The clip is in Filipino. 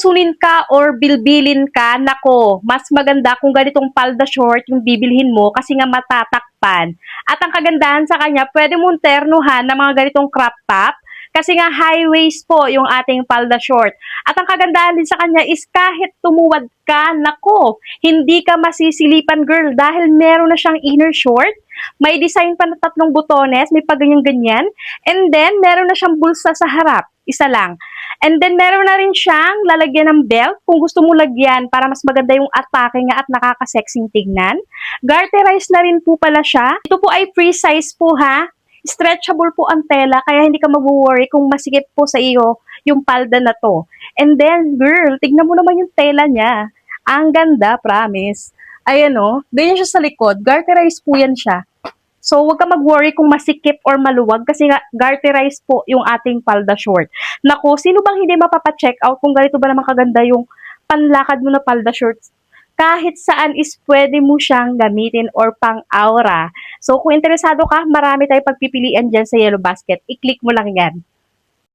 susunin ka or bilbilin ka, nako, mas maganda kung ganitong palda short yung bibilhin mo kasi nga matatakpan. At ang kagandahan sa kanya, pwede mong ternuhan ng mga ganitong crop top kasi nga high waist po yung ating palda short. At ang kagandahan din sa kanya is kahit tumuwad ka, nako, hindi ka masisilipan girl dahil meron na siyang inner short. May design pa na 3 butones, may paganyan-ganyan. And then, meron na siyang bulsa sa harap. Isa lang. And then, meron na rin siyang lalagyan ng belt kung gusto mo lagyan para mas maganda yung atake nga at nakaka-sexing tignan. Garterized na rin po pala siya. Ito po ay free size po ha. Stretchable po ang tela kaya hindi ka mag-worry kung masikip po sa iyo yung palda na to. And then, girl, tignan mo naman yung tela niya. Ang ganda, promise. Ayan o, ganyan siya sa likod. Garterized po yan siya. So, huwag ka mag-worry kung masikip or maluwag kasi garterized po yung ating palda short. Naku, sino bang hindi mapapacheck out kung ganito ba naman kaganda yung panlakad mo na palda shorts? Kahit saan is pwede mo siyang gamitin or pang-aura. So, kung interesado ka, marami tayong pagpipilian dyan sa Yellow Basket. I-click mo lang yan.